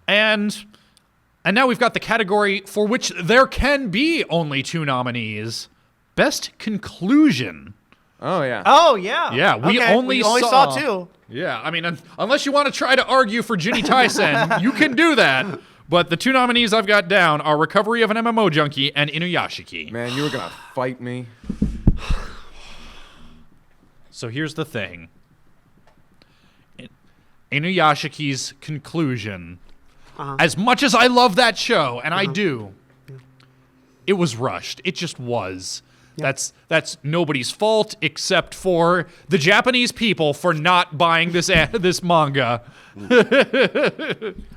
And now we've got the category for which there can be only 2 nominees. Best Conclusion. Oh, yeah. Oh, yeah. Yeah, we okay. only we only saw 2. Yeah, I mean, unless you want to try to argue for Ginny Tyson, you can do that. But the 2 nominees I've got down are Recovery of an MMO Junkie and Inuyashiki. Man, you were going to fight me. So here's the thing. Inuyashiki's conclusion, as much as I love that show, and I do, it was rushed. It just was. That's nobody's fault except for the Japanese people for not buying this manga.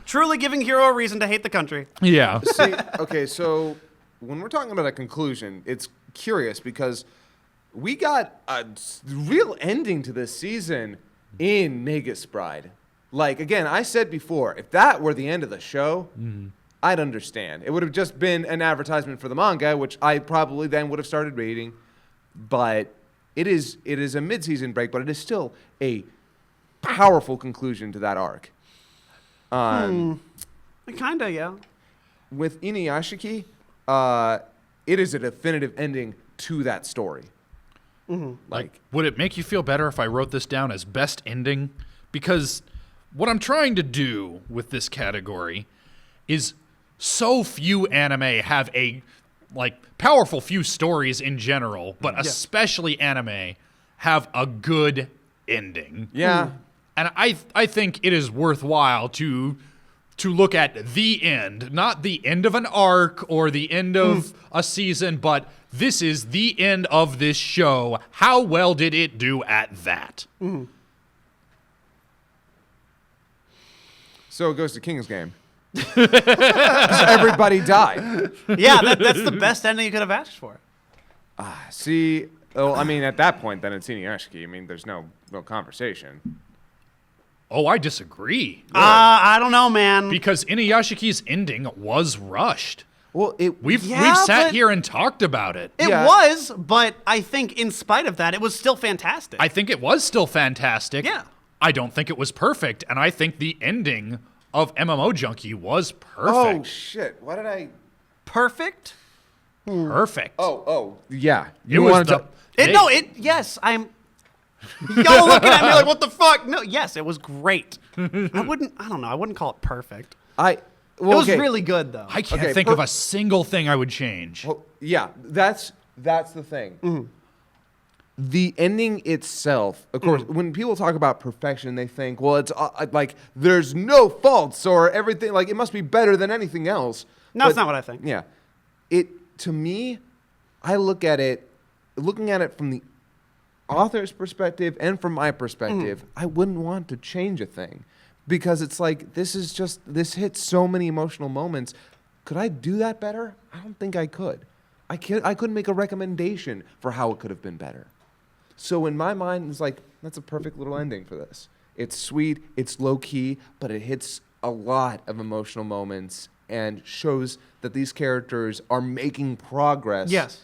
Truly giving Hiro a reason to hate the country. Yeah. See, okay, so when we're talking about a conclusion, it's curious because we got a real ending to this season in Magus Bride. Like, again, I said before, if that were the end of the show, I'd understand. It would have just been an advertisement for the manga, which I probably then would have started reading. But it is a mid-season break, but it is still a powerful conclusion to that arc. Kinda, yeah. With Inuyashiki, it is a definitive ending to that story. Like, would it make you feel better if I wrote this down as best ending? Because what I'm trying to do with this category is so few anime have a powerful few stories in general, but especially anime have a good ending. Yeah. And I think it is worthwhile to look at the end, not the end of an arc or the end of a season, but this is the end of this show. How well did it do at that? So it goes to King's Game. Everybody died. Yeah, that's the best ending you could have asked for. See, well, I mean, at that point, then it's Inuyashiki. I mean, there's no conversation. Oh, I disagree. I don't know, man. Because Inuyashiki's ending was rushed. Well, We've sat here and talked about it. It was, but I think in spite of that, it was still fantastic. I think it was still fantastic. Yeah. I don't think it was perfect, and I think the ending of MMO Junkie was perfect. Oh, shit. Why did I... Perfect? Perfect. Oh, yeah. It was Yes, I'm... Y'all looking at me like, what the fuck? No, yes, it was great. I don't know, I wouldn't call it perfect. It was really good, though. I can't think of a single thing I would change. Well, yeah, that's the thing. The ending itself, of course, when people talk about perfection, they think, well, it's like there's no faults or everything. Like, it must be better than anything else. No, that's not what I think. Yeah. To me, I look at it, looking at it from the author's perspective and from my perspective, I wouldn't want to change a thing. Because it's like, this hits so many emotional moments. Could I do that better? I don't think I could. I couldn't make a recommendation for how it could have been better. So in my mind, it's like, that's a perfect little ending for this. It's sweet, it's low-key, but it hits a lot of emotional moments and shows that these characters are making progress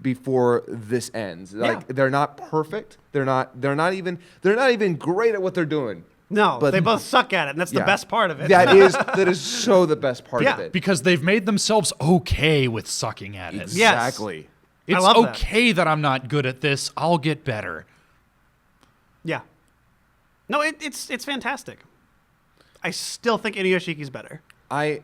before this ends. Like, they're not perfect. They're not even great at what they're doing. No, but they both suck at it, and that's the best part of it. That is so the best part of it. Because they've made themselves okay with sucking at it. Exactly. Yes. It's okay that I'm not good at this. I'll get better. Yeah. No, it's fantastic. I still think Inuyashiki's better. I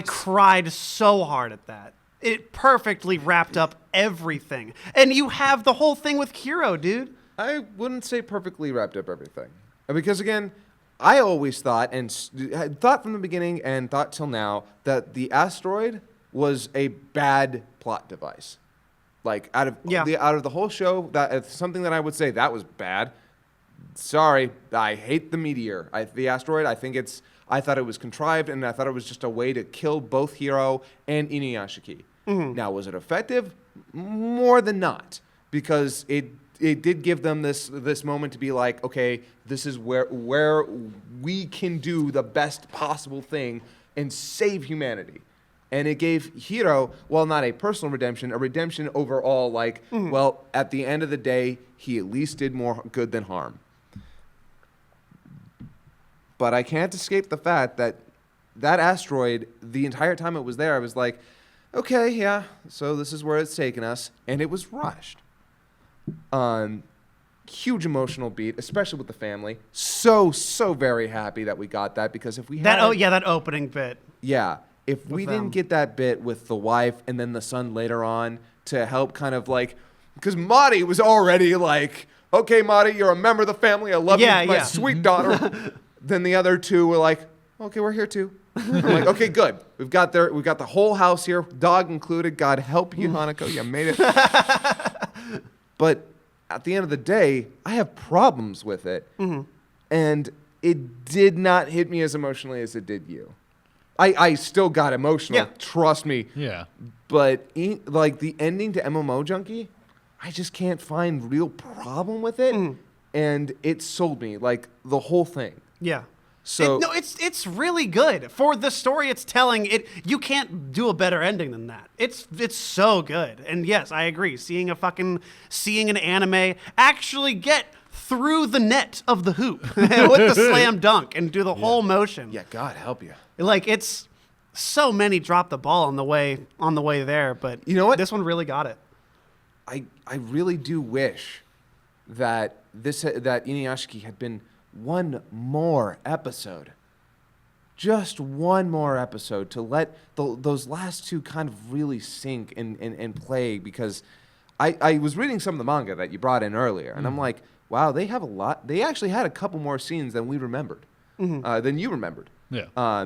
cried so hard at that. It perfectly wrapped up everything. And you have the whole thing with Hiro, dude. I wouldn't say perfectly wrapped up everything. Because, again, I always thought, and had thought from the beginning and thought till now, that the asteroid was a bad plot device. Like, out of the whole show, that's something that I would say that was bad. Sorry, I hate the meteor. The asteroid, I thought it was contrived, and I thought it was just a way to kill both Hiro and Inuyashiki. Now, was it effective? More than not. Because it did give them this moment to be like, okay, this is where we can do the best possible thing and save humanity. And it gave Hiro, well, not a personal redemption, a redemption overall, like, well, at the end of the day, he at least did more good than harm. But I can't escape the fact that asteroid, the entire time it was there, I was like, okay, yeah, so this is where it's taking us. And it was rushed. Huge emotional beat, especially with the family. So very happy that we got that, because if we had... that opening bit. Yeah. If we didn't get that bit with the wife and then the son later on to help kind of like... Because Marty was already like, okay, Marty, you're a member of the family. I love you, my sweet daughter. Then the other two were like, okay, we're here too. I'm like, okay, good. We've got the whole house here, dog included. God help you, Hanako. You made it. But at the end of the day, I have problems with it. Mm-hmm. And it did not hit me as emotionally as it did you. I still got emotional. Trust me. Yeah. But like the ending to MMO Junkie, I just can't find real problem with it. Mm. And it sold me, like the whole thing. Yeah. So it's really good for the story it's telling. You can't do a better ending than that. It's so good. And yes, I agree. Seeing an anime actually get through the net of the hoop with the slam dunk and do the whole motion. Yeah, God help you. Like, it's so many dropped the ball on the way there, but you know what? This one really got it. I really do wish that Inuyashiki had been one more episode. Just one more episode to let those last two kind of really sink and play, because I was reading some of the manga that you brought in earlier, and I'm like, wow, they have a lot. They actually had a couple more scenes than we remembered, than you remembered. Yeah.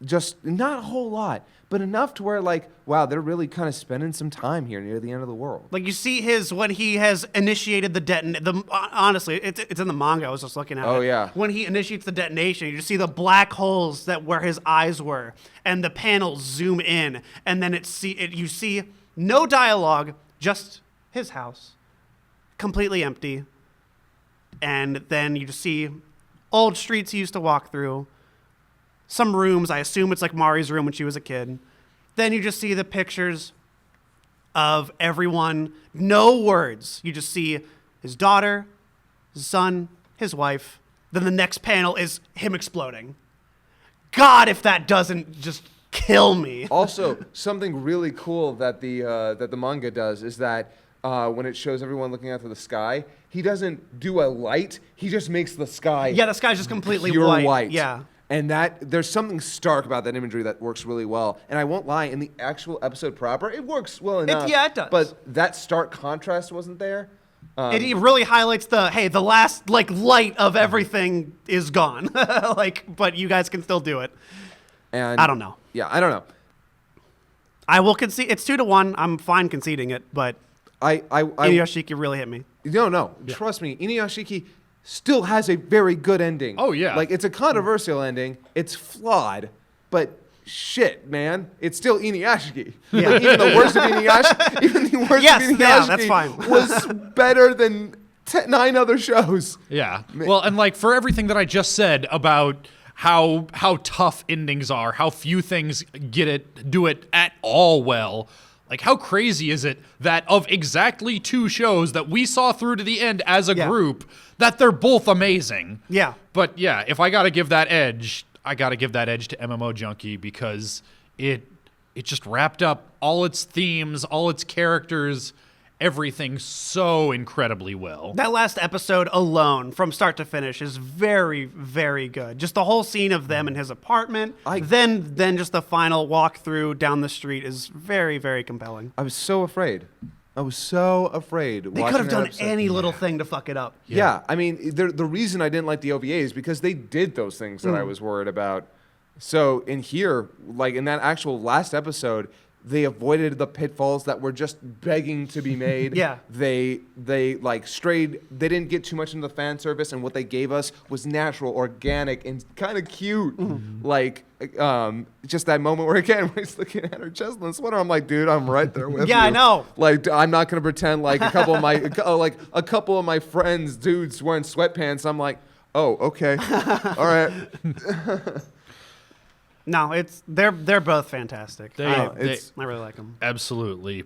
Just not a whole lot, but enough to where, like, wow, they're really kind of spending some time here near the end of the world. Like, you see when he has initiated the honestly, it's in the manga. I was just looking at it. Oh, yeah. When he initiates the detonation, you just see the black holes where his eyes were, and the panels zoom in, and then you see no dialogue, just his house, completely empty, and then you just see old streets he used to walk through. Some rooms, I assume it's like Mari's room when she was a kid. Then you just see the pictures of everyone. No words. You just see his daughter, his son, his wife. Then the next panel is him exploding. God, if that doesn't just kill me. Also, something really cool that the manga does is that when it shows everyone looking out to the sky, he doesn't do a light. He just makes the sky. Yeah, the sky's just completely pure white. Yeah. And there's something stark about that imagery that works really well. And I won't lie, in the actual episode proper, it works well enough. It does. But that stark contrast wasn't there. It really highlights the last light of everything is gone. But you guys can still do it. And I don't know. Yeah, I don't know. I will concede. It's 2-1. I'm fine conceding it, but Inuyashiki really hit me. No. Yeah. Trust me, Inuyashiki still has a very good ending. Oh, yeah. Like, it's a controversial ending. It's flawed, but shit, man. It's still Inuyashiki. Yeah. Like, even the worst of Inuyashiki, that's fine. was better than 9 other shows. Yeah. Well, and like for everything that I just said about how tough endings are, how few things do it at all well. Like, how crazy is it that of exactly 2 shows that we saw through to the end as a group, that they're both amazing? Yeah. But yeah, if I got to give that edge, I got to give that edge to MMO Junkie, because it just wrapped up all its themes, all its characters, everything so incredibly well. That last episode alone, from start to finish, is very, very good. Just the whole scene of them in his apartment, then just the final walkthrough down the street is very, very compelling. I was so afraid. They could have done any little thing to fuck it up. Yeah, I mean, the reason I didn't like the OVA is because they did those things that I was worried about. So in here, like in that actual last episode, they avoided the pitfalls that were just begging to be made. Yeah. They like strayed. They didn't get too much into the fan service, and what they gave us was natural, organic, and kind of cute. Mm-hmm. Like just that moment where again he's looking at her chest and the sweater. I'm like, dude, I'm right there with you. Yeah, I know. Like, I'm not gonna pretend like a couple of my friends, dudes wearing sweatpants. I'm like, oh, okay, all right. No, they're both fantastic. I really like them. Absolutely.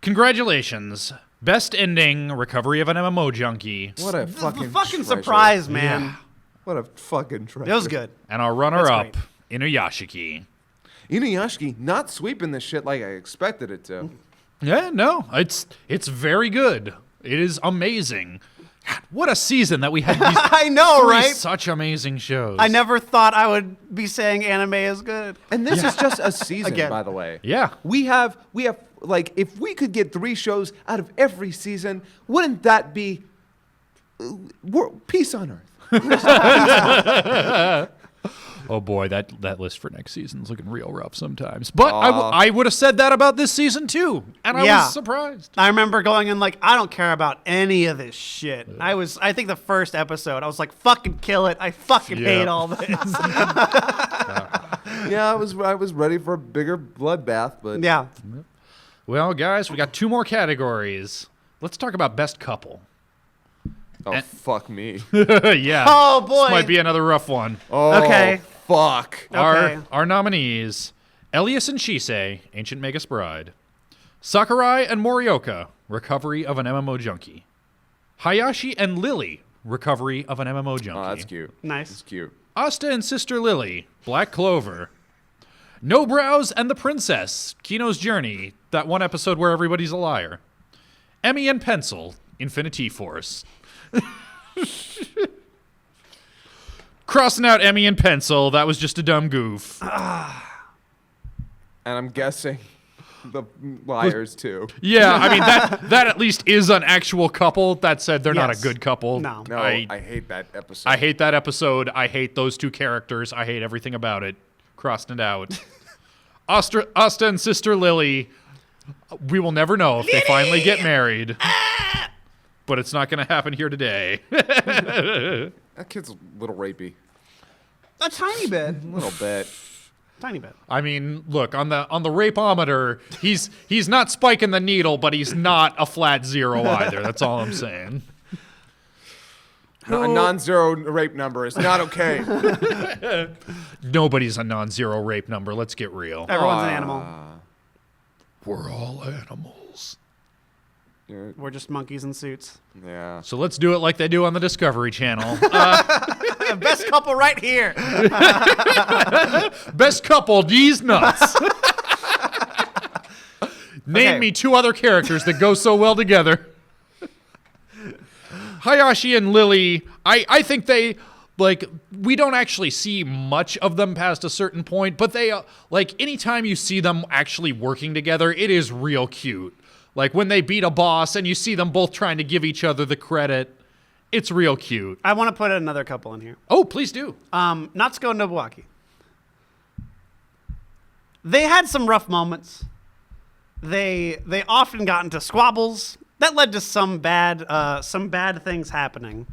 Congratulations. Best ending, recovery of an MMO junkie. What a fucking surprise, man. What a fucking treasure. It was good. And our runner-up, That's Inuyashiki. Inuyashiki not sweeping this shit like I expected it to. Yeah, no, it's very good. It is amazing. God, what a season that we had. These I know, three right? Such amazing shows. I never thought I would be saying anime is good. And this is just a season, Again. by the way. Yeah. We have like, if we could get 3 shows out of every season, wouldn't that be peace on earth? Oh boy, that list for next season's looking real rough sometimes. But I would have said that about this season too, and I was surprised. I remember going in like, I don't care about any of this shit. I think the first episode, I was like, fucking kill it. I fucking hate all this. Yeah, I was ready for a bigger bloodbath, but Yeah. Well, guys, we got 2 more categories. Let's talk about best couple. Oh, fuck me. Yeah. Oh, boy. This might be another rough one. Oh, Okay. fuck. Okay. Our nominees, Elias and Shisei, Ancient Magus Bride. Sakurai and Morioka, Recovery of an MMO Junkie. Hayashi and Lily, Recovery of an MMO Junkie. Oh, that's cute. Nice. That's cute. Asta and Sister Lily, Black Clover. No Brows and the Princess, Kino's Journey, that one episode where everybody's a liar. Emmy and Pencil, Infinity Force. Crossing out Emmy and Pencil, that was just a dumb goof. And I'm guessing the liars, too. Yeah, I mean, that at least is an actual couple. That said, they're not a Yes. good couple. No. No, I hate that episode. I hate that episode. I hate those 2 characters. I hate everything about it. Crossing it out. Asta and Sister Lily, we will never know if they finally get married. But it's not going to happen here today. That kid's a little rapey. A tiny bit. A little bit. Tiny bit. I mean, look, on the rapeometer, he's not spiking the needle, but he's not a flat 0 either. That's all I'm saying. A non-zero rape number is not okay. Nobody's a non-zero rape number. Let's get real. Everyone's an animal. We're all animals. We're just monkeys in suits. Yeah. So let's do it like they do on the Discovery Channel. Best couple right here. Best couple, these nuts. Name Okay. me 2 other characters that go so well together. Hayashi and Lily, I think they, like, we don't actually see much of them past a certain point, but they, like, anytime you see them actually working together, it is real cute. Like, when they beat a boss and you see them both trying to give each other the credit, it's real cute. I want to put another couple in here. Oh, please do. Natsuko and Nobuaki. They had some rough moments. They often got into squabbles. That led to some bad things happening.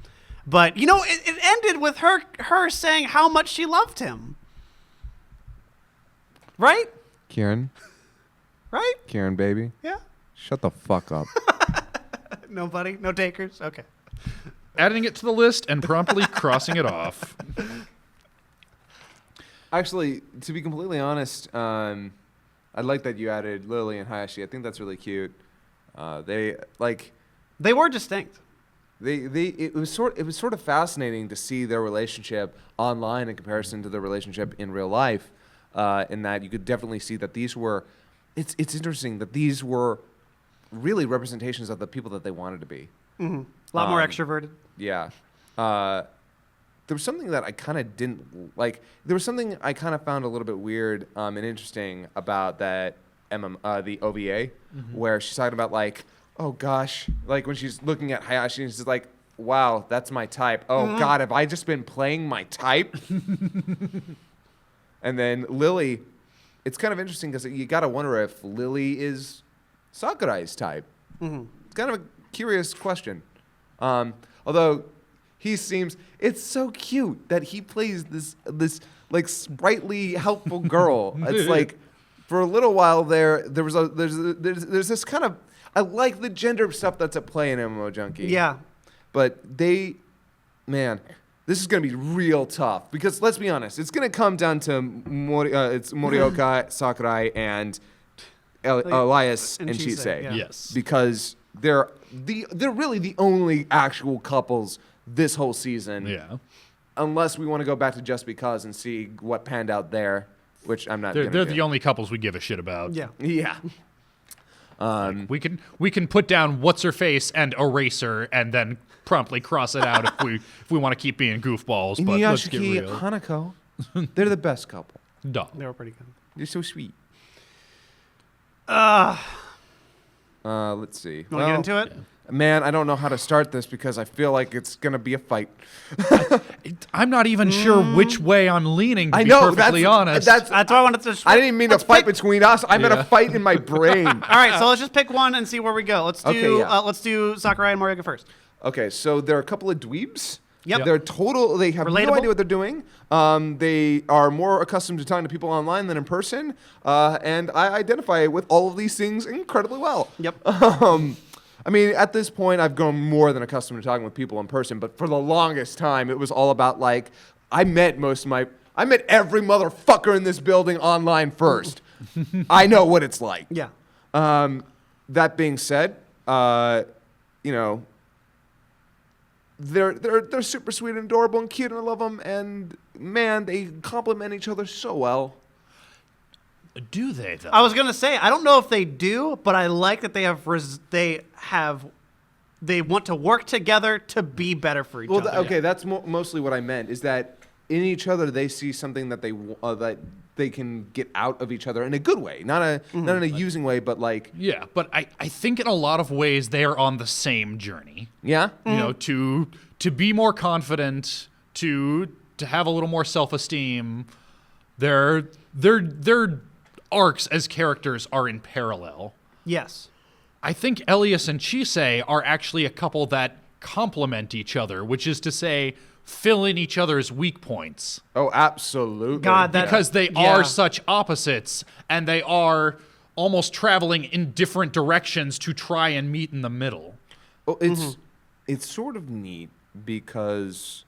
But, you know, it ended with her saying how much she loved him. Right? Kieran? Right? Kieran, baby? Yeah. Shut the fuck up. Nobody? No takers? Okay. Adding it to the list and promptly crossing it off. Actually, to be completely honest, I like that you added Lily and Hayashi. I think that's really cute. They were distinct. it was sort of fascinating to see their relationship online in comparison to their relationship in real life. In that you could definitely see that these were. It's interesting that these were really representations of the people that they wanted to be. Mm-hmm. A lot more extroverted. Yeah. There was something that I kind of didn't like. There was something I kind of found a little bit weird and interesting about that the OVA, where she's talking about like, oh gosh, like when she's looking at Hayashi and she's like, wow, that's my type. Oh God, have I just been playing my type? And then Lily, it's kind of interesting because you got to wonder if Lily is Sakurai's type. Mm-hmm. It's kind of a curious question. Although it's so cute that he plays this like sprightly, helpful girl. It's like for a little while there's this kind of, I like the gender stuff that's at play in MMO Junkie. Yeah. But this is going to be real tough because let's be honest, it's going to come down to it's Morioka, Sakurai, and Elias and Shisei. Yeah. Yes. Because they're really the only actual couples this whole season. Yeah. unless we want to go back to Just Because and see what panned out there, which I'm not. They're the only couples we give a shit about. Yeah. Yeah. We can put down What's Her Face and Eraser and then promptly cross it out if we want to keep being goofballs. But let's get Inuyashiki, real. Hanako, they're the best couple. Duh. They were pretty good. You're so sweet. Let's see. You want to get into it? Man, I don't know how to start this because I feel like it's gonna be a fight. I'm not even sure which way I'm leaning, to I be know, perfectly honest. That's why I wanted to. I didn't even mean to fight between us. I meant a fight in my brain. All right, so let's just pick one and see where we go. Let's do Okay, let's do Sakurai and Morioka first. Okay, so there are a couple of dweebs. Yep. They have no Relatable. idea what they're doing. They are more accustomed to talking to people online than in person. And I identify with all of these things incredibly well. Yep. I mean, at this point, I've grown more than accustomed to talking with people in person, but for the longest time, it was all about, like, I met every motherfucker in this building online first. I know what it's like. Yeah. That being said, you know, they're super sweet and adorable and cute, and I love them, and, man, they complement each other so well. Do they, though? I was gonna say I don't know if they do, but I like that they want to work together to be better for each other. Okay, that's mostly what I meant, is that in each other they see something that they can get out of each other in a good way, not in a using way, but like Yeah, but I think in a lot of ways they are on the same journey. yeah. You know, to be more confident, to have a little more self-esteem. Their arcs as characters are in parallel. Yes. I think Elias and Chisei are actually a couple that complement each other, which is to say, fill in each other's weak points. Oh, absolutely. God, Because they are such opposites, and they are almost traveling in different directions to try and meet in the middle. Well, it's sort of neat because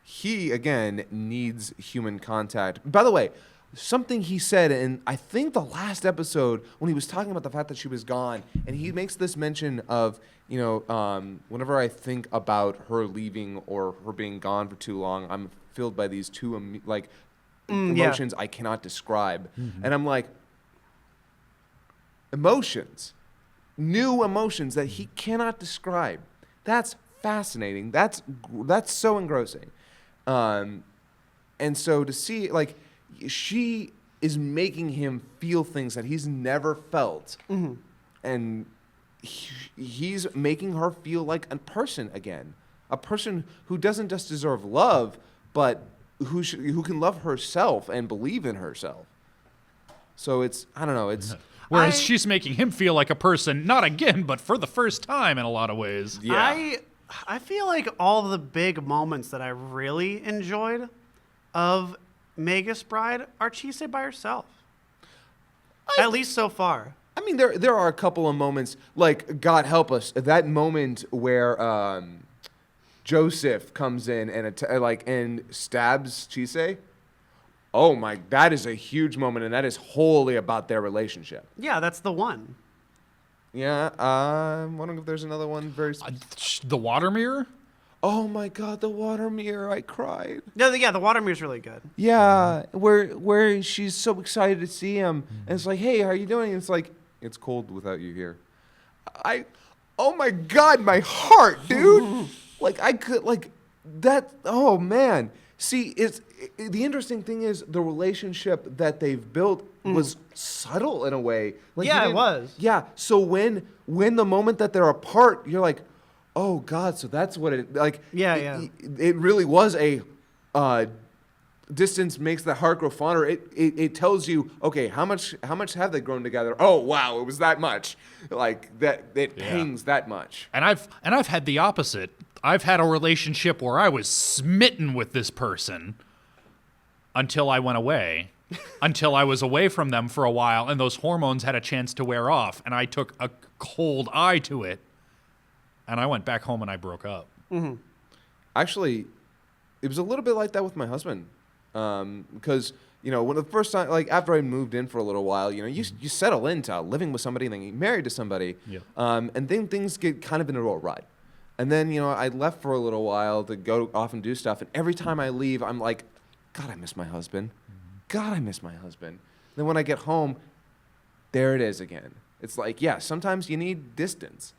he again needs human contact. By the way, something he said in, I think, the last episode when he was talking about the fact that she was gone, and he makes this mention of, you know, whenever I think about her leaving or her being gone for too long, I'm filled by these two emotions I cannot describe. And I'm like, emotions, new emotions that he cannot describe. That's fascinating. That's so engrossing. And so to see, like, she is making him feel things that he's never felt. And he's making her feel like a person again. A person who doesn't just deserve love, but who can love herself and believe in herself. So it's, I don't know, it's... Whereas she's making him feel like a person, not again, but for the first time in a lot of ways. Yeah. I feel like all the big moments that I really enjoyed of Magus Bride are Chisei by herself. At least so far. I mean, there are a couple of moments, like, God help us, that moment where Joseph comes in and stabs Chisei. Oh my, that is a huge moment, and that is wholly about their relationship. Yeah, that's the one. Yeah, I'm wondering if there's another one very The water mirror? Oh my God, the water mirror! I cried. Yeah, the water mirror's really good. Yeah, where she's so excited to see him, and it's like, hey, how are you doing? And it's like, it's cold without you here. Oh my God, my heart, dude! Like I could, like that. Oh man, see, the interesting thing is the relationship that they've built was subtle in a way. Like, Yeah, it was. Yeah, so when the moment that they're apart, you're like, oh God, so that's what it like. Yeah. It really was a distance makes the heart grow fonder. It tells you, okay, how much have they grown together? Oh wow, it was that much. Like that, it pangs that much. And I've had the opposite. I've had a relationship where I was smitten with this person until I went away. Until I was away from them for a while, and those hormones had a chance to wear off, and I took a cold eye to it, and I went back home and I broke up. Actually, it was a little bit like that with my husband, because you know, when the first time, like after I moved in for a little while, you know, you settle into living with somebody and then get married to somebody, and then things get kind of in a real rut. And then, I left for a little while to go off and do stuff. And every time I leave, I'm like, God, I miss my husband. God, I miss my husband. Then when I get home, there it is again. It's like, yeah, sometimes you need distance.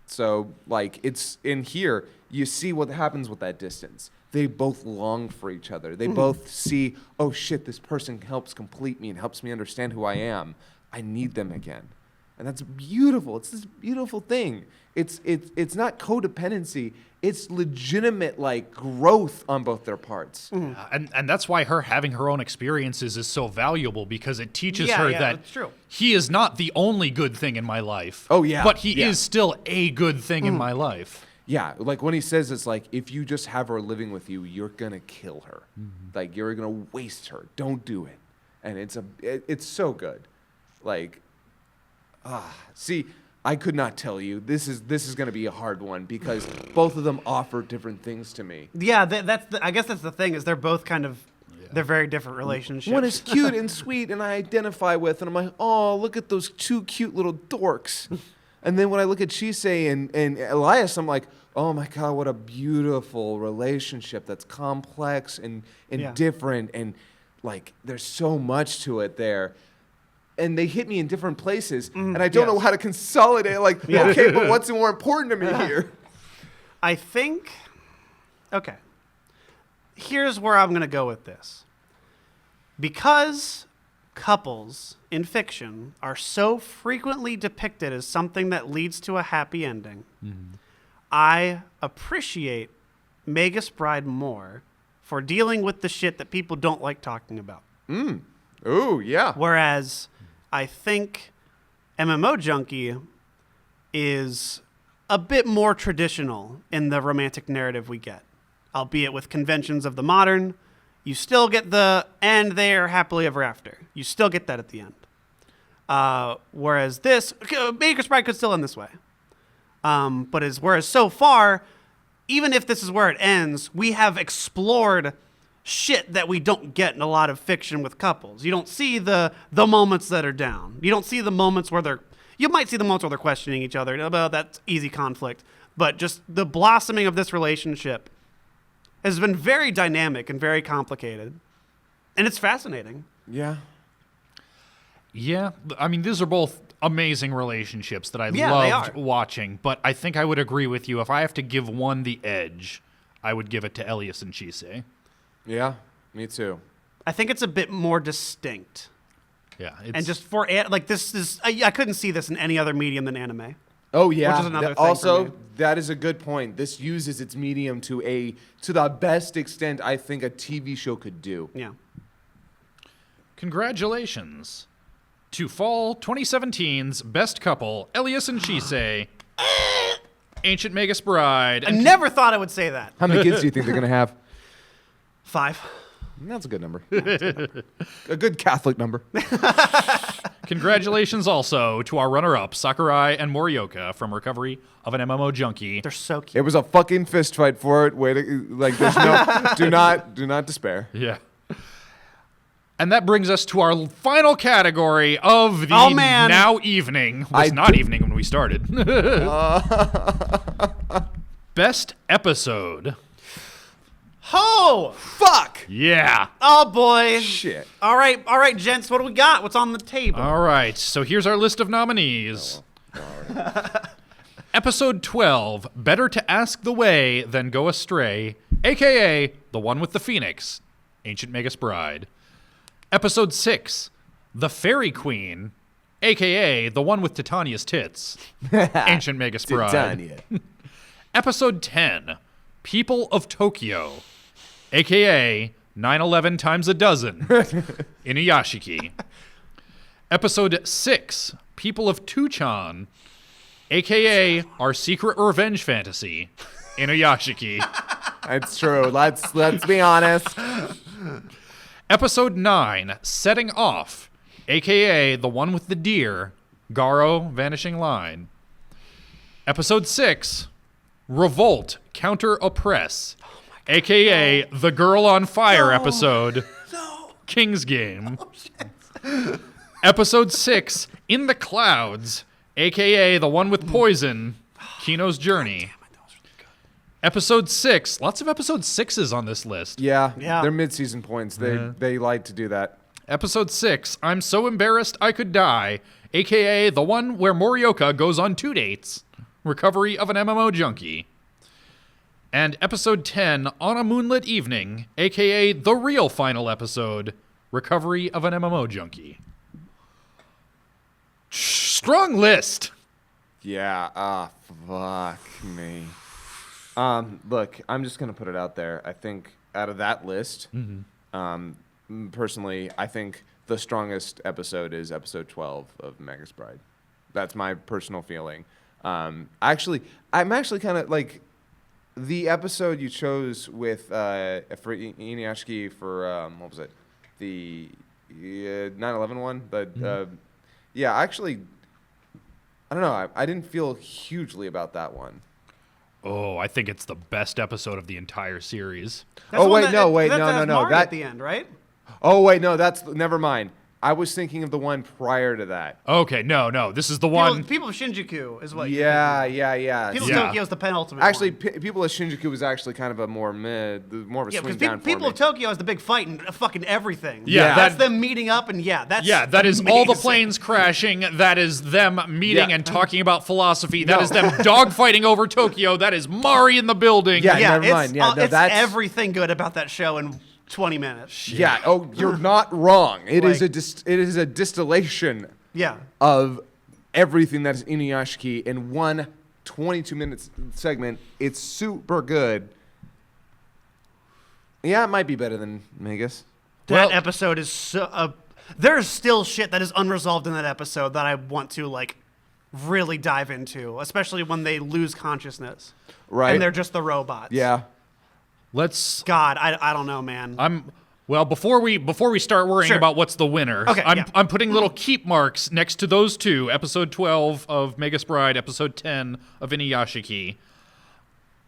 So, like, it's in here, you see what happens with that distance. They both long for each other. They both see, oh, shit, this person helps complete me and helps me understand who I am. I need them again. And that's beautiful. It's this beautiful thing. It's not codependency. It's legitimate, like, growth on both their parts. And that's why her having her own experiences is so valuable, because it teaches her that that's true. he is not the only good thing in my life. Oh, yeah. But he is still a good thing in my life. Yeah, like when he says it's like, if you just have her living with you, you're going to kill her. Like, you're going to waste her. Don't do it. And it's so good. Like, see, I could not tell you. This is going to be a hard one because both of them offer different things to me. Yeah, I guess that's the thing, is they're both kind of, they're very different relationships. One is cute and sweet and I identify with, and I'm like, oh, look at those two cute little dorks. And then when I look at Chisei and Elias, I'm like, oh my God, what a beautiful relationship that's complex and different. And like, there's so much to it there. And they hit me in different places, and I don't know how to consolidate. Like, okay, but what's more important to me here? I think, okay, here's where I'm going to go with this. Because couples in fiction are so frequently depicted as something that leads to a happy ending, I appreciate Magus Bride more for dealing with the shit that people don't like talking about. Ooh, yeah. Whereas I think MMO Junkie is a bit more traditional in the romantic narrative we get, albeit with conventions of the modern. You still get the "and they are happily ever after." You still get that at the end. Whereas this, Magus Bride could still end this way. Whereas so far, even if this is where it ends, we have explored shit that we don't get in a lot of fiction with couples. You don't see the moments that are down. You don't see the moments where you might see the moments where they're questioning each other. That's easy conflict. But just the blossoming of this relationship has been very dynamic and very complicated. And it's fascinating. Yeah. Yeah. I mean, these are both amazing relationships that I they loved are. watching. But I think I would agree with you. If I have to give one the edge, I would give it to Elias and Chisei. Yeah, me too. I think it's a bit more distinct. Yeah. And just for, like, this is, I couldn't see this in any other medium than anime. Oh, yeah. Which is another thing also, for me. that is a good point. This uses its medium to the best extent I think a TV show could do. Yeah. Congratulations to Fall 2017's Best Couple, Elias and Chisei, Ancient Magus Bride. I never thought I would say that. How many kids do you think they're going to have? 5. That's a good number. A good Catholic number. Congratulations also to our runner-up, Sakurai and Morioka, from Recovery of an MMO Junkie. They're so cute. It was a fucking fist fight for it. Way to, like, there's no, do not despair. Yeah. And that brings us to our final category of the now evening. Was not evening when we started. Best episode. Oh, fuck. Yeah. Oh, boy. Shit. All right, gents. What do we got? What's on the table? All right. So here's our list of nominees. Episode 12, Better to Ask the Way Than Go Astray, a.k.a. the one with the Phoenix, Ancient Magus Bride. Episode 6, The Fairy Queen, a.k.a. the one with Titania's tits, Ancient Magus Bride. Titania. Episode 10, People of Tokyo, a.k.a. 9/11 times a dozen, Inuyashiki. Episode 6, People of Tuchan, a.k.a. our secret revenge fantasy, Inuyashiki. That's true. Let's be honest. Episode 9, Setting Off, a.k.a. the one with the deer, Garo, Vanishing Line. Episode 6, Revolt, Counter Oppress, a.k.a. the Girl on Fire episode, King's Game. Episode 6, In the Clouds, a.k.a. the one with poison, Kino's Journey. Episode 6. Lots of episode 6s on this list. Yeah. Yeah. They're mid-season points. They like to do that. Episode 6. I'm so embarrassed I could die. AKA the one where Morioka goes on 2 dates. Recovery of an MMO junkie. And episode 10. On a moonlit evening. AKA the real final episode. Recovery of an MMO junkie. Strong list. Yeah. Fuck me. Look, I'm just gonna put it out there. I think out of that list, personally, I think the strongest episode is episode 12 of Magus Bride. That's my personal feeling. I'm actually kind of like the episode you chose with for Inuyashiki for what was it? The 9/11 one. But yeah, actually, I don't know. I didn't feel hugely about that one. Oh, I think it's the best episode of the entire series. That's the one no. Martin That at the end, right? Oh wait, no. That's never mind. I was thinking of the one prior to that. Okay, no. This is the one. People of Shinjuku is what. Yeah. People Yeah. of Tokyo is the penultimate. Actually, one. People of Shinjuku was actually kind of a more of a swing down for people me. of Tokyo is the big fight and fucking everything. Yeah, that's that- them meeting up and that's That is all the amazing. planes crashing. That is them meeting Yeah. and talking about philosophy. That No. is them dogfighting over Tokyo. That is Mari in the building. Yeah. Yeah, Never mind. Yeah, no, it's that's- everything good about that show in 20 minutes. Yeah. Oh, you're not wrong. It is Like- it is a distillation Yeah. of everything that is Inuyashiki in one 22-minute segment. It's super good. Yeah, it might be better than Magus. That Well- episode is so. There's still shit that is unresolved in that episode that I want to like really dive into, especially when they lose consciousness. Right. And they're just the robots. Yeah. Let's. God, I don't know, man. Well, before we start worrying Sure. about what's the winner, Okay, I'm yeah. I'm putting little keep marks next to those two. Episode 12 of Magus Bride, episode 10 of Inuyashiki.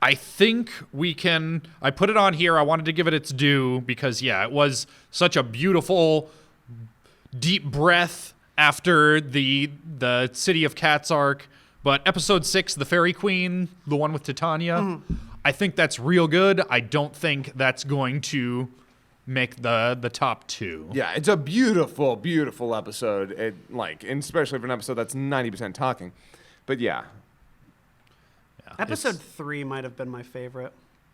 I think we can. I put it on here. I wanted to give it its due because it was such a beautiful, deep breath after the City of Cats arc. But episode 6, the Fairy Queen, the one with Titania, I think that's real good. I don't think that's going to make the top 2. Yeah, it's a beautiful, beautiful episode. And especially for an episode that's 90% talking. But yeah. Episode 3 might have been my favorite.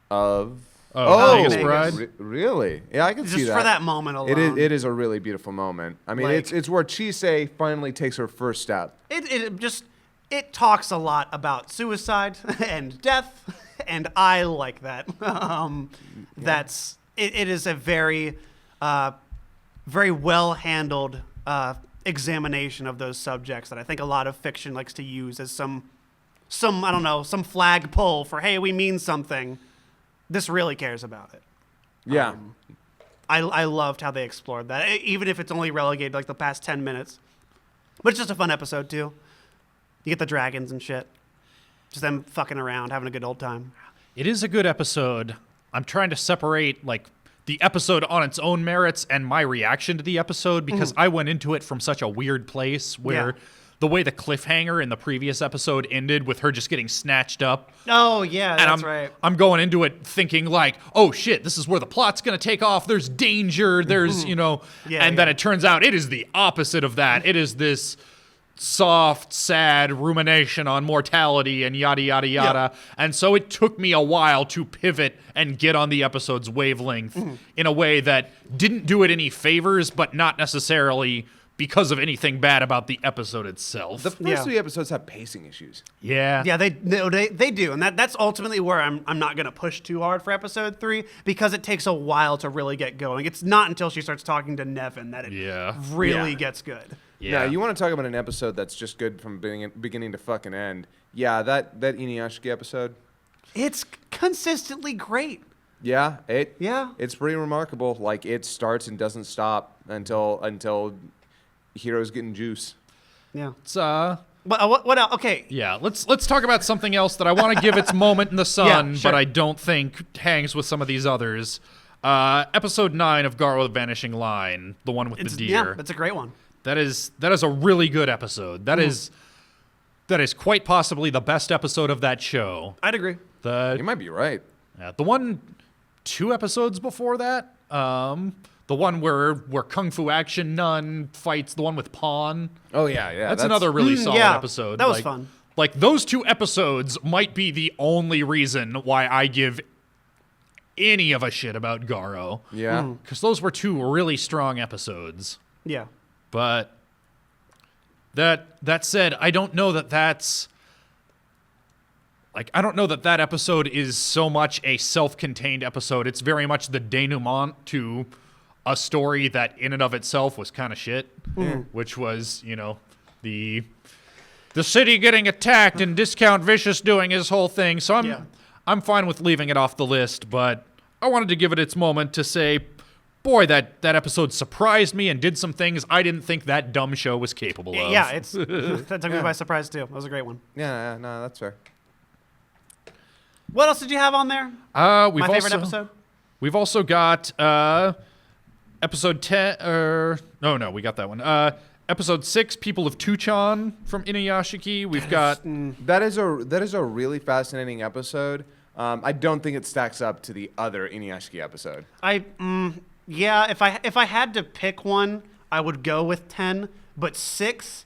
Magus Bride. Really? Yeah, I can see Just that. for that moment alone. It is a really beautiful moment. I mean, Like- it's where Chisei finally takes her first step. It talks a lot about suicide and death, and I like that. It is a very, very well handled examination of those subjects that I think a lot of fiction likes to use as some I don't know, some flag pull for, hey, we mean something. This really cares about it. Yeah. I loved how they explored that, even if it's only relegated like the past 10 minutes. But it's just a fun episode too. You get the dragons and shit. Just them fucking around, having a good old time. It is a good episode. I'm trying to separate like the episode on its own merits and my reaction to the episode because I went into it from such a weird place where the way the cliffhanger in the previous episode ended with her just getting snatched up. Oh, yeah, And that's right. I'm going into it thinking like, oh shit, this is where the plot's going to take off. There's danger. There's, and then it turns out it is the opposite of that. It is this soft, sad rumination on mortality and yada, yada, yada. And so it took me a while to pivot and get on the episode's wavelength in a way that didn't do it any favors, but not necessarily because of anything bad about the episode itself. The first 3 episodes have pacing issues. Yeah. Yeah, they do, and that's ultimately where I'm not gonna push too hard for episode 3 because it takes a while to really get going. It's not until she starts talking to Nevin that it really gets good. Yeah. Now, you want to talk about an episode that's just good from beginning to fucking end. Yeah, that Inuyashiki episode. It's consistently great. Yeah, Yeah. it's pretty remarkable. Like it starts and doesn't stop until Hero's getting juice. Yeah. It's What else? Okay. Yeah, let's talk about something else that I want to give its moment in the sun, sure. but I don't think hangs with some of these others. Episode 9 of Garo the Vanishing Line, the one with the deer. Yeah, that's a great one. That is a really good episode. That is that is quite possibly the best episode of that show. I'd agree. You might be right. The one 2 episodes before that, the one where Kung Fu Action Nun fights the one with Pawn. Oh, yeah. That's another really solid episode. That was fun. Like, those 2 episodes might be the only reason why I give any of a shit about Garo. Yeah. Because those were 2 really strong episodes. Yeah. But that said, I don't know that that's... Like, I don't know that that episode is so much a self-contained episode. It's very much the denouement to a story that in and of itself was kind of shit, which was, you know, the city getting attacked and Discount Vicious doing his whole thing. So I'm fine with leaving it off the list, but I wanted to give it its moment to say, boy, that episode surprised me and did some things I didn't think that dumb show was capable of. Yeah, that took me by surprise too. That was a great one. Yeah, no, that's fair. What else did you have on there? My favorite episode? We've also got episode 10, no, we got that one. Episode 6, People of Tuchan from Inuyashiki. We've got... That is a really fascinating episode. I don't think it stacks up to the other Inuyashiki episode. Yeah, if I had to pick one, I would go with 10, but 6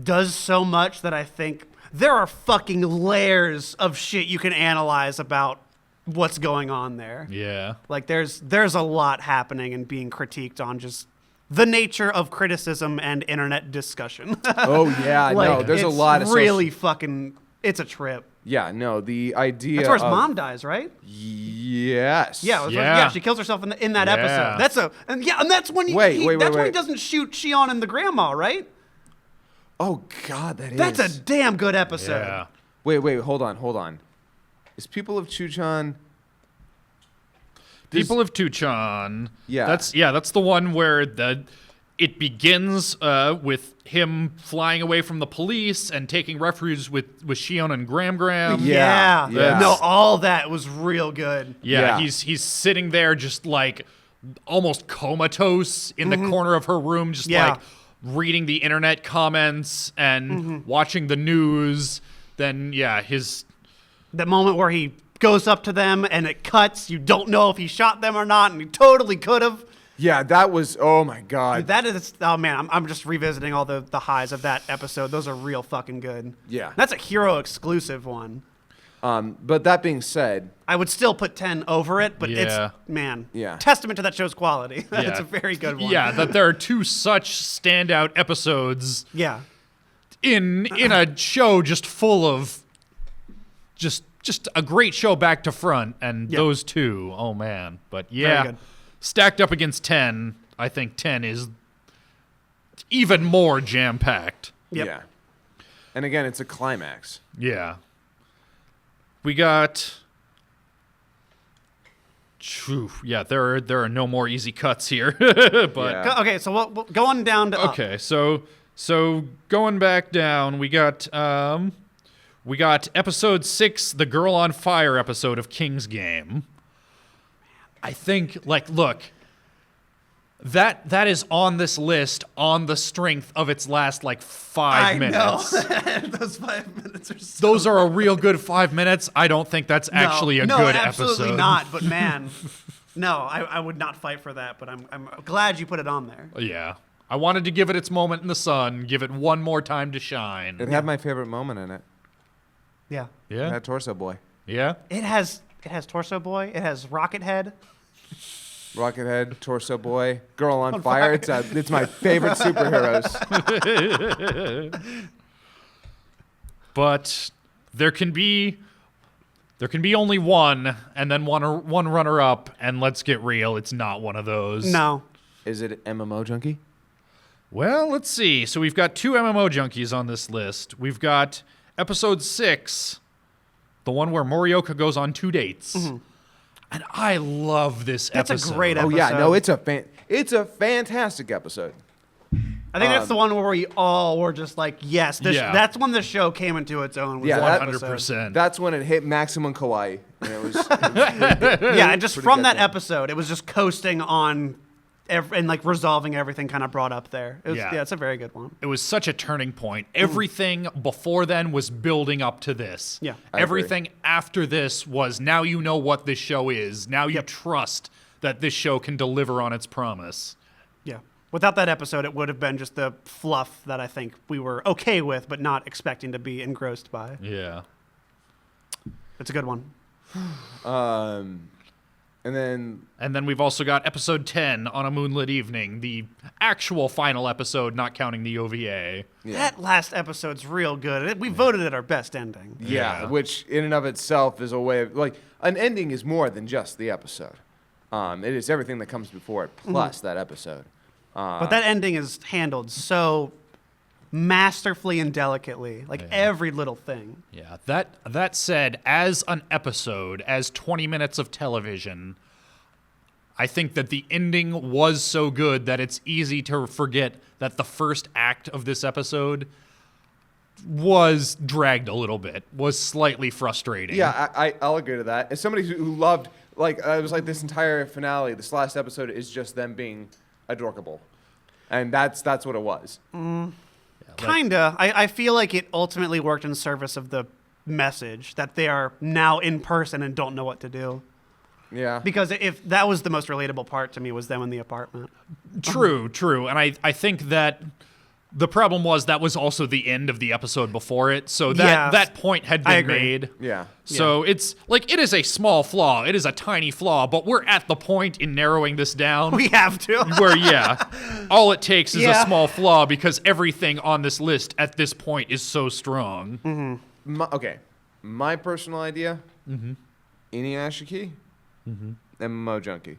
does so much that I think there are fucking layers of shit you can analyze about what's going on there. Yeah. Like there's a lot happening and being critiqued on just the nature of criticism and internet discussion. Oh yeah, like, no, there's a lot of really fucking. It's a trip. Yeah, no, the idea. That's where his mom dies, right? Yes. Yeah, she kills herself in that episode. And that's when that's when he doesn't shoot Shion and the grandma, right? Oh God, That's a damn good episode. Yeah. Wait, hold on. Is People of Tuchan? People of Tuchan. Yeah. That's the one where it begins with him flying away from the police and taking refuge with Shion and Gram. Yeah. No, all that was real good. Yeah. He's sitting there just like almost comatose in the corner of her room, just like reading the internet comments and watching the news. Then that moment where he goes up to them and it cuts. You don't know if he shot them or not, and he totally could have. Yeah, that was, oh my God. That is, oh man, I'm just revisiting all the highs of that episode. Those are real fucking good. Yeah. That's a hero exclusive one. But that being said, I would still put 10 over it, but it's, testament to that show's quality. It's a very good one. Yeah, that there are 2 such standout episodes. Yeah. In a show just full of just a great show back to front, and those 2, oh man. But yeah, stacked up against 10, I think 10 is even more jam-packed. Yep. Yeah. And again, it's a climax. Yeah. We got... there are no more easy cuts here. But okay, so we'll go on down to okay, up. So going back down, we got episode 6, the Girl on Fire episode of King's Game. I think, look, that is on this list on the strength of its last 5 minutes. I know. Those 5 minutes are so Those are a real good 5 minutes. I don't think that's actually a good episode. No, absolutely not. But man, no, I would not fight for that. But I'm glad you put it on there. Yeah. I wanted to give it its moment in the sun, give it one more time to shine. It had my favorite moment in it. Yeah. Yeah. It had Torso Boy. Yeah. It has Torso Boy. It has Rocket Head. Rocket Head, Torso Boy, Girl on Fire. It's my favorite superheroes. But there can be only one, and then one runner up, and let's get real, it's not one of those. No. Is it MMO Junkie? Well, let's see. So we've got 2 MMO junkies on this list. We've got episode 6, the one where Morioka goes on 2 dates. And I love this episode. That's a great episode. Oh yeah, no, it's a fantastic episode. I think that's the one where we all were just like, yes, that's when the show came into its own. Yeah, 100%. That's when it hit maximum kawaii. And it was and just from good that then. episode, it was just coasting on and like resolving everything kind of brought up there. Yeah. It's a very good one. It was such a turning point. Everything before then was building up to this. Yeah. Everything after this was now you know what this show is. Now you trust that this show can deliver on its promise. Yeah. Without that episode, it would have been just the fluff that I think we were okay with, but not expecting to be engrossed by. Yeah. It's a good one. And then we've also got episode 10 on a moonlit evening, the actual final episode, not counting the OVA. Yeah. That last episode's real good. We voted it our best ending. Yeah, which in and of itself is a way of, like, an ending is more than just the episode. It is everything that comes before it plus that episode. But that ending is handled so masterfully and delicately, like every little thing. Yeah, that said, as an episode, as 20 minutes of television, I think that the ending was so good that it's easy to forget that the first act of this episode was dragged a little bit, was slightly frustrating. Yeah, I'll agree to that. As somebody who loved, like, it was like this entire finale, this last episode is just them being adorkable. And that's what it was. Kinda. I feel like it ultimately worked in service of the message that they are now in person and don't know what to do. Yeah. Because if that was the most relatable part to me, was them in the apartment. True. And I think that the problem was that was also the end of the episode before it. So that point had been made. Yeah. So it's like, it is a small flaw. It is a tiny flaw, but we're at the point in narrowing this down. We have to. Where, all it takes is a small flaw because everything on this list at this point is so strong. Mm-hmm. My personal idea, Inuyashiki and Mo Junkie.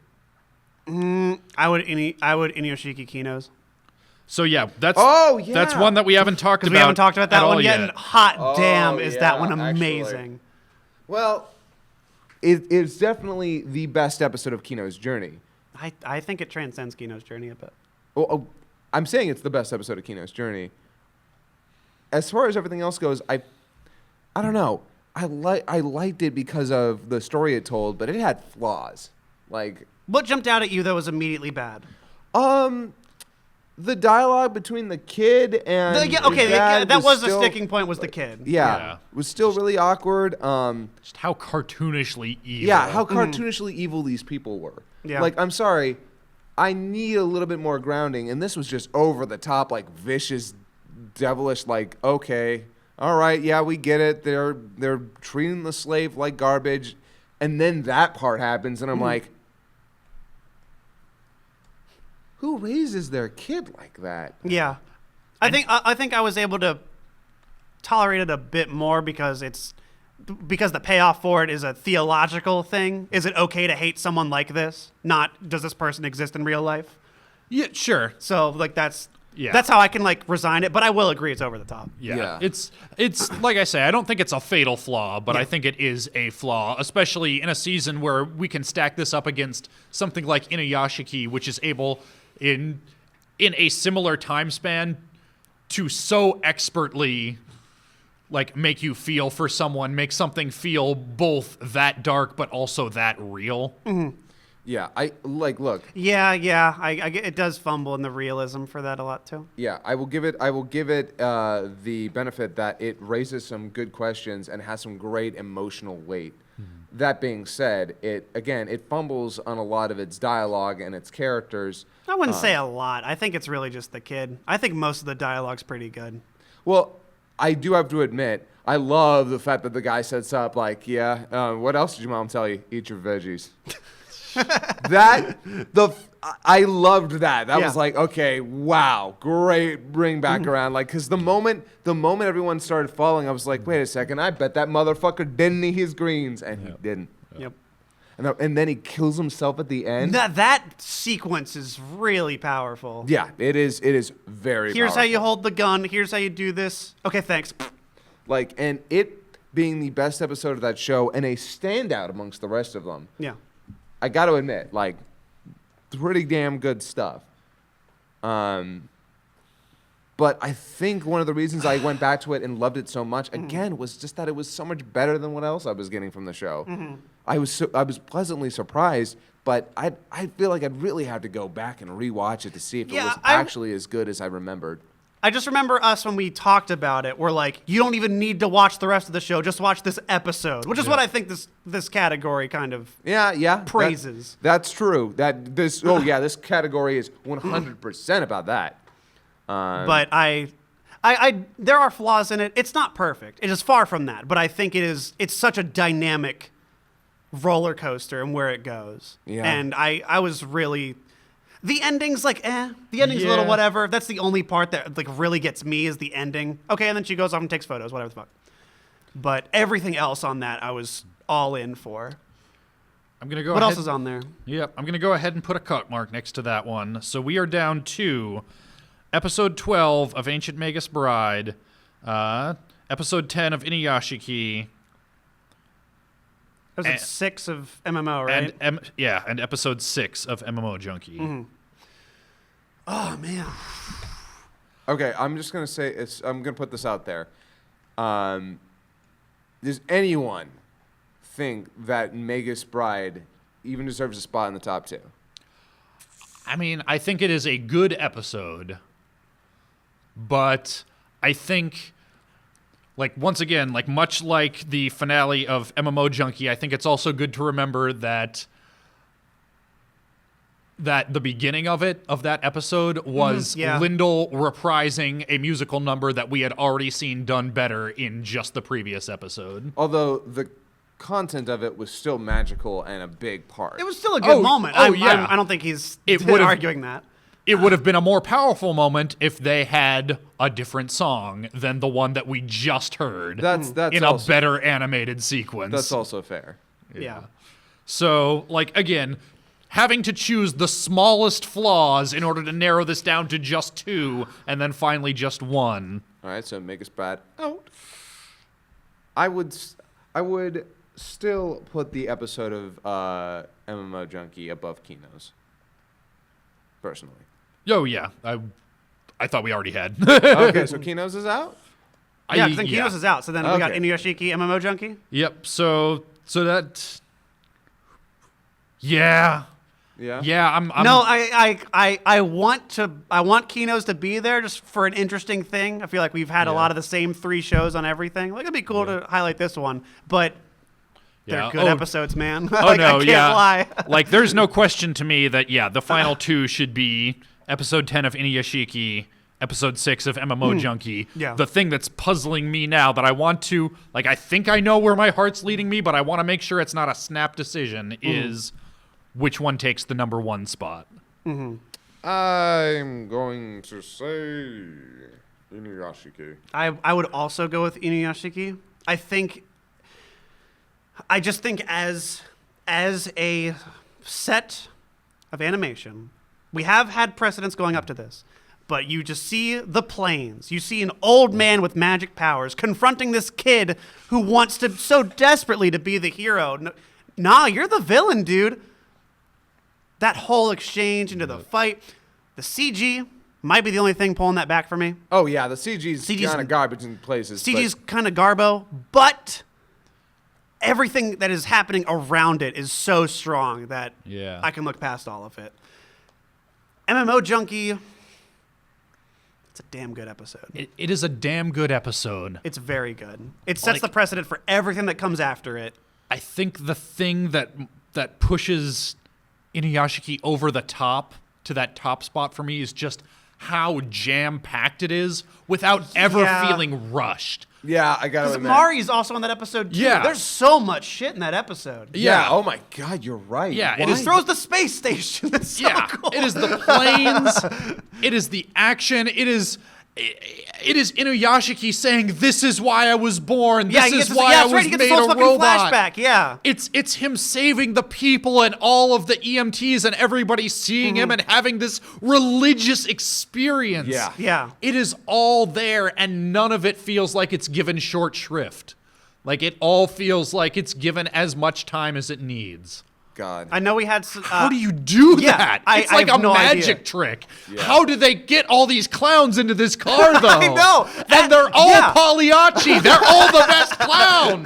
I would Inuyashiki Kinos. So that's yeah. that's one that we haven't talked about. We haven't talked about that one yet. And hot damn, is that one amazing? Actually. Well, it's definitely the best episode of Kino's journey. I think it transcends Kino's journey a bit. Well, I'm saying it's the best episode of Kino's journey. As far as everything else goes, I don't know. I liked it because of the story it told, but it had flaws. Like, what jumped out at you that was immediately bad? The dialogue between the kid and that was the sticking point. Was the kid? Yeah, was still really awkward. Just how cartoonishly evil. Yeah, how cartoonishly evil these people were. Yeah. Like, I'm sorry, I need a little bit more grounding, and this was just over the top, like vicious, devilish. Like, okay, all right, yeah, we get it. They're treating the slave like garbage, and then that part happens, and I'm like, who raises their kid like that? Yeah, I think I was able to tolerate it a bit more because the payoff for it is a theological thing. Is it okay to hate someone like this? Not, does this person exist in real life? Yeah, sure. So like that's how I can like resign it, but I will agree it's over the top. Yeah. It's like I say, I don't think it's a fatal flaw, but I think it is a flaw, especially in a season where we can stack this up against something like Inuyashiki, which is able in a similar time span to so expertly like make you feel for someone, make something feel both that dark but also that real. Yeah, I like. Look. Yeah. It does fumble in the realism for that a lot too. Yeah, I will give it the benefit that it raises some good questions and has some great emotional weight. That being said, it fumbles on a lot of its dialogue and its characters. I wouldn't say a lot. I think it's really just the kid. I think most of the dialogue's pretty good. Well, I do have to admit, I love the fact that the guy sets up like, what else did your mom tell you? Eat your veggies. I loved that. That was like, okay, wow, great, bring back around. Like, because the moment everyone started falling, I was like, wait a second, I bet that motherfucker didn't eat his greens, and he didn't. Yep. And then he kills himself at the end. That sequence is really powerful. Yeah, it is very Here's powerful. how you hold the gun. Here's how you do this. Okay, thanks. Like, and it being the best episode of that show and a standout amongst the rest of them. Yeah. I got to admit, like, pretty damn good stuff. But I think one of the reasons I went back to it and loved it so much, again, was just that it was so much better than what else I was getting from the show. I was pleasantly surprised. But I feel like I'd really have to go back and rewatch it to see if it was actually as good as I remembered. I just remember us when we talked about it. We're like, you don't even need to watch the rest of the show. Just watch this episode, which is what I think this category kind of praises. That's true. This category is 100% about that. But there are flaws in it. It's not perfect. It is far from that. But I think it's such a dynamic roller coaster and where it goes. Yeah. And I was really. The ending's like, The ending's a little whatever. That's the only part that like really gets me is the ending. Okay, and then she goes off and takes photos, whatever the fuck. But everything else on that, I was all in for. I'm gonna go. What else is on there? Yep, I'm gonna go ahead and put a cut mark next to that one. So we are down to episode 12 of Ancient Magus Bride, episode 10 of Inuyashiki. That was 6 of MMO, right? And episode 6 of MMO Junkie. Mm-hmm. Oh, man. Okay, I'm just going to say, I'm going to put this out there. Does anyone think that Magus Bride even deserves a spot in the top 2? I mean, I think it is a good episode, but I think... Like, once again, like much like the finale of MMO Junkie, I think it's also good to remember that the beginning of that episode was Lyndall reprising a musical number that we had already seen done better in just the previous episode. Although the content of it was still magical and a big part. It was still a good moment. I don't think he's arguing that. It would have been a more powerful moment if they had a different song than the one that we just heard. That's in a better animated sequence. That's also fair. Yeah. So, like, again, having to choose the smallest flaws in order to narrow this down to just 2 and then finally just 1. All right, so Magus Bride out. I would still put the episode of MMO Junkie above Kino's. Personally. Oh, yeah. I thought we already had. Okay, so Kino's is out? Yeah, because then Kino's is out. So then we got Inuyashiki, MMO Junkie? Yep. So that... Yeah. Yeah? Yeah, I'm... No, I want Kino's to be there just for an interesting thing. I feel like we've had a lot of the same 3 shows on everything. Like, it'd be cool to highlight this one, but... They're good episodes, man. Oh, like, no, I can't lie. Like, there's no question to me that, the final 2 should be episode 10 of Inuyashiki, episode 6 of MMO Junkie. Yeah. The thing that's puzzling me now that I want to, like, I think I know where my heart's leading me, but I want to make sure it's not a snap decision, is which one takes the number 1 spot. I'm going to say Inuyashiki. I would also go with Inuyashiki. I just think as a set of animation, we have had precedents going up to this, but you just see the planes. You see an old man with magic powers confronting this kid who wants to so desperately to be the hero. Nah, you're the villain, dude. That whole exchange into the fight, the CG might be the only thing pulling that back for me. Oh, yeah, the CG's kind of garbage in places. CG's kind of garbo, but... everything that is happening around it is so strong that I can look past all of it. MMO Junkie, it's a damn good episode. It is a damn good episode. It's very good. It sets the precedent for everything that comes after it. I think the thing that pushes Inuyashiki over the top to that top spot for me is just how jam-packed it is without ever feeling rushed. Yeah, I got to admit. Mari's also on that episode, too. Yeah. There's so much shit in that epised. Yeah. Oh, my God, you're right. Yeah, it throws the space station. That's so cool. It is the planes. It is the action. It is Inuyashiki saying, "This is why I was born. This is why I was made a robot." Flashback. Yeah, it's him saving the people and all of the EMTs and everybody seeing him and having this religious experience. Yeah. It is all there, and none of it feels like it's given short shrift. Like, it all feels like it's given as much time as it needs. God. I know we had... How do you do that? It's like a magic trick. Yeah. How do they get all these clowns into this car, though? I know. And they're all Pagliacci. They're all the best clown.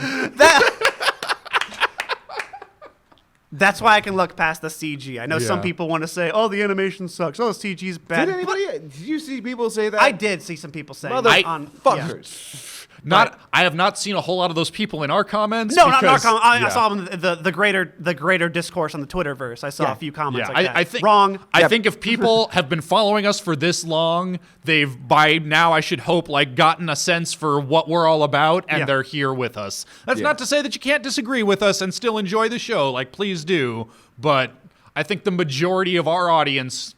That's why I can look past the CG. I know some Yeah. people want to say, "Oh, the animation sucks. Oh, the CG's bad." Did you see people say that? I did see some people say Motherfuckers. I have not seen a whole lot of those people in our comments. No, not in our because- comments. I yeah. saw them in the greater discourse on the Twitterverse. I saw a few comments Yeah, like that. I think Wrong. I think if people have been following us for this long, they've by now I should hope like gotten a sense for what we're all about, and Yeah. they're here with us. That's Yeah. not to say that you can't disagree with us and still enjoy the show. Like, please do. But I think the majority of our audience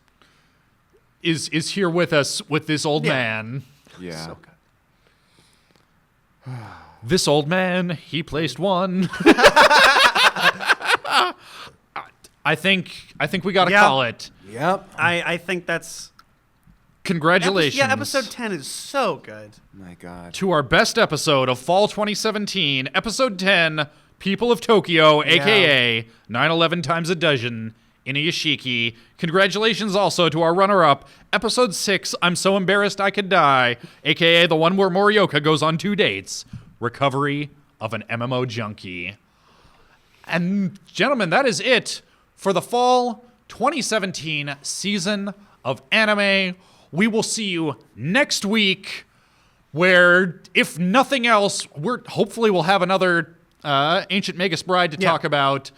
is here with us with this old man. Yeah. So good. This old man, he placed one. I think we gotta Yeah. call it. Yep. I think that's Congratulations. episode 10 is so good. My God. to our best episode of fall 2017, episode 10, People of Tokyo, aka 9/11 times a dozen, Inuyashiki. Congratulations also to our runner-up, episode 6, I'm So Embarrassed I Could Die, aka the one where Morioka goes on 2 dates, Recovery of an MMO Junkie. And gentlemen, that is it for the fall 2017 season of anime. We will see you next week, where, if nothing else, hopefully we'll have another Ancient Magus Bride to talk about,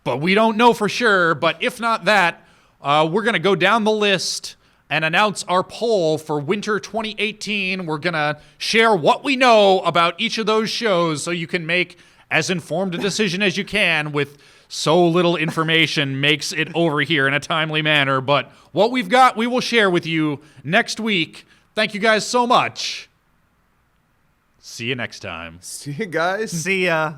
but we don't know for sure. But if not that, we're going to go down the list and announce our poll for winter 2018. We're going to share what we know about each of those shows so you can make as informed a decision as you can with so little information makes it over here in a timely manner. But what we've got, we will share with you next week. Thank you guys so much. See you next time. See you guys. See ya.